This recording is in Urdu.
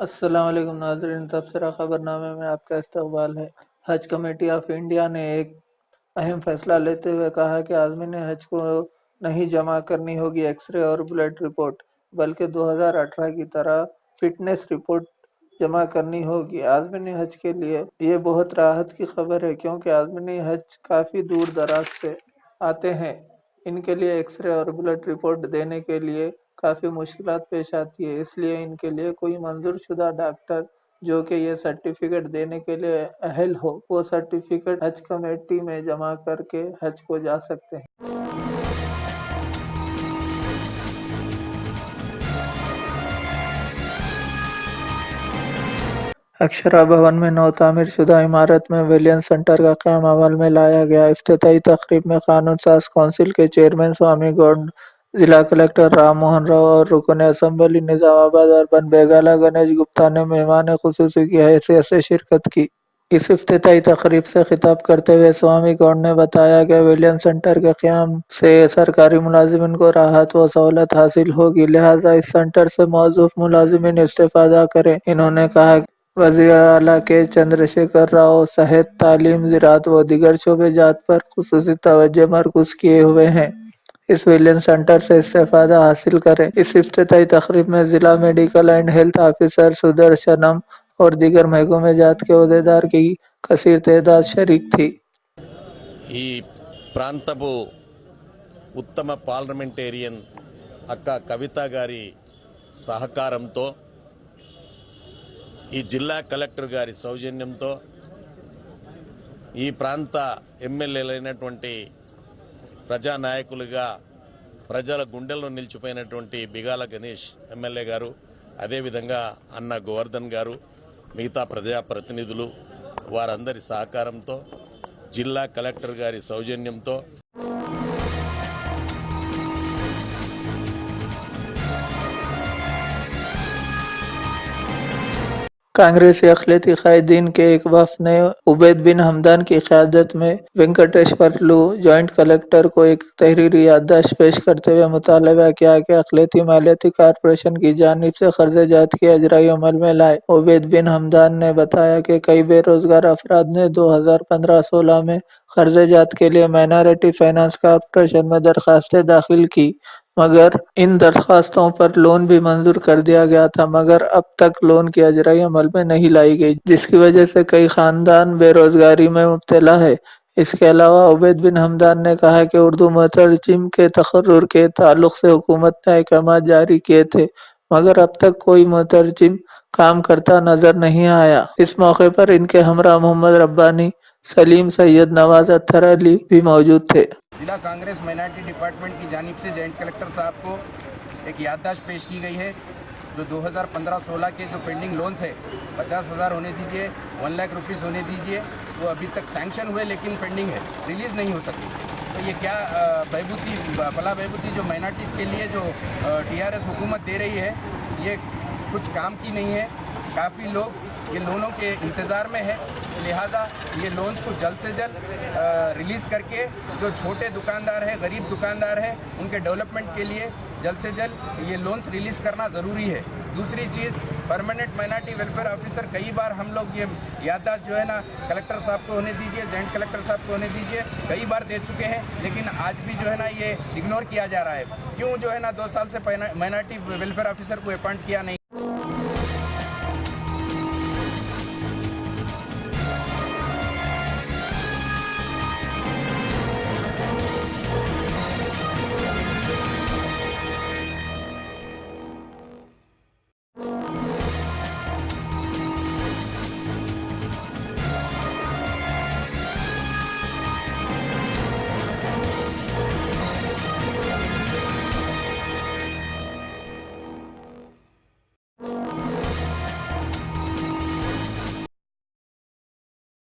السلام علیکم ناظرین، تبصرہ خبر نامے میں آپ کا استقبال ہے۔ حج کمیٹی آف انڈیا نے ایک اہم فیصلہ لیتے ہوئے کہا کہ عازمین حج کو نہیں جمع کرنی ہوگی ایکس رے اور بلڈ رپورٹ، بلکہ 2018 کی طرح فٹنس رپورٹ جمع کرنی ہوگی۔ عازمین حج کے لیے یہ بہت راحت کی خبر ہے، کیونکہ عازمین حج کافی دور دراز سے آتے ہیں۔ ان کے لیے ایکس رے اور بلڈ رپورٹ دینے کے لیے کافی مشکلات پیش آتی ہے، اس لیے ان کے لیے کوئی منظور شدہ ڈاکٹر جو کہ یہ سرٹیفکیٹ دینے کے لیے اہل ہو، وہ سرٹیفکیٹ حج کمیٹی میں جمع کر کے حج کو جا سکتے ہیں۔ اکشرا بھون میں نو تعمیر شدہ عمارت میں ویلنس سینٹر کا قیام عمل میں لایا گیا۔ افتتاحی تقریب میں قانون ساز کونسل کے چیئرمین سوامی گوڈ، ضلع کلکٹر رام موہن راؤ اور رکن اسمبلی نظام آباد اربن بیگالا گنیش گپتا نے مہمان خصوصی کی حیثیت سے شرکت کی۔ اس افتتاحی تقریب سے خطاب کرتے ہوئے سوامی گوڈ نے بتایا کہ ویلنس سینٹر کے قیام سے سرکاری ملازمین کو راحت و سہولت حاصل ہوگی، لہذا اس سینٹر سے موظف ملازمین استفادہ کریں۔ انہوں نے کہا کہ وزیر اعلیٰ کے چندر شیکھر راؤ صحت، تعلیم، زراعت و دیگر شعبے جات پر خصوصی توجہ مرکوز کیے ہوئے ہیں۔ اس ویلنس سینٹر سے استفادہ حاصل کریں۔ اس افتتاحی تقریب میں ضلع میڈیکل اینڈ ہیلتھ آفیسر سدرشنم اور دیگر محکمہ جات کے عہدیدار کی کثیر تعداد شریک تھی۔ ఈ ప్రాంతపు ఉత్తమ పార్లమెంటేరియన్ అక్క కవిత గారి సహకారంతో, ఈ జిల్లా కలెక్టర్ గారి సౌజన్యంతో, ఈ ప్రాంత ఎమ్మెల్యేలైనటువంటి ప్రజానాయకులుగా ప్రజల గుండెల్లో నిలిచిపోయినటువంటి బిగాల గణేష్ ఎమ్మెల్యే గారు, అదేవిధంగా అన్న గోవర్ధన్ గారు, మిగతా ప్రజాప్రతినిధులు వారందరి సహకారంతో, జిల్లా కలెక్టర్ గారి సౌజన్యంతో کانگریسی اقلیتی قائدین کے ایک وفد نے عبید بن حمدان کی قیادت میں وینکٹیشورلو جوائنٹ کلکٹر کو ایک تحریری یادداشت پیش کرتے ہوئے مطالبہ کیا کہ اقلیتی مالیاتی کارپوریشن کی جانب سے قرض جات کی اجرائی عمل میں لائے۔ عبید بن حمدان نے بتایا کہ کئی بے روزگار افراد نے 2015-16 میں قرض جات کے لیے مائنارٹی فائنانس کارپوریشن میں درخواستیں داخل کی، مگر ان درخواستوں پر لون بھی منظور کر دیا گیا تھا، مگر اب تک لون کی اجرائی عمل میں نہیں لائی گئی، جس کی وجہ سے کئی خاندان بے روزگاری میں مبتلا ہے۔ اس کے علاوہ عبید بن حمدان نے کہا کہ اردو مترجم کے تقرر کے تعلق سے حکومت نے احکامات جاری کیے تھے، مگر اب تک کوئی مترجم کام کرتا نظر نہیں آیا۔ اس موقع پر ان کے ہمراہ محمد ربانی، سلیم، سید نواز اطہر علی بھی موجود تھے۔ ضلع کانگریس مائنارٹی ڈپارٹمنٹ کی جانب سے جوائنٹ کلکٹر صاحب کو ایک یادداشت پیش کی گئی ہے، جو 2015-16 کے جو پینڈنگ لونز ہے 50,000 ہونے دیجیے، 1 لاکھ روپیز ہونے دیجیے، وہ ابھی تک سینکشن ہوئے لیکن پینڈنگ ہے، ریلیز نہیں ہو سکی۔ تو یہ کیا فلاح بہبودی جو مائنارٹیز کے لیے جو TRS حکومت دے رہی ہے، یہ کچھ کام کی نہیں ہے۔ کافی لوگ یہ لونوں کے انتظار میں ہے، لہذا یہ لونز کو جلد سے جلد ریلیز کر کے جو چھوٹے دکاندار ہیں، غریب دکاندار ہیں، ان کے ڈیولپمنٹ کے لیے جلد سے جلد یہ لونز ریلیز کرنا ضروری ہے۔ دوسری چیز، پرماننٹ مائنارٹی ویلفیئر آفیسر، کئی بار ہم لوگ یہ یادداشت جو ہے نا کلکٹر صاحب کو ہونے دیجیے، جوائنٹ کلکٹر صاحب کو ہونے دیجیے، کئی بار دے چکے ہیں، لیکن آج بھی جو ہے نا یہ اگنور کیا جا رہا ہے۔ کیوں جو ہے نا 2 سال سے مائنارٹی ویلفیئر آفیسر کو اپائنٹ کیا نہیں؟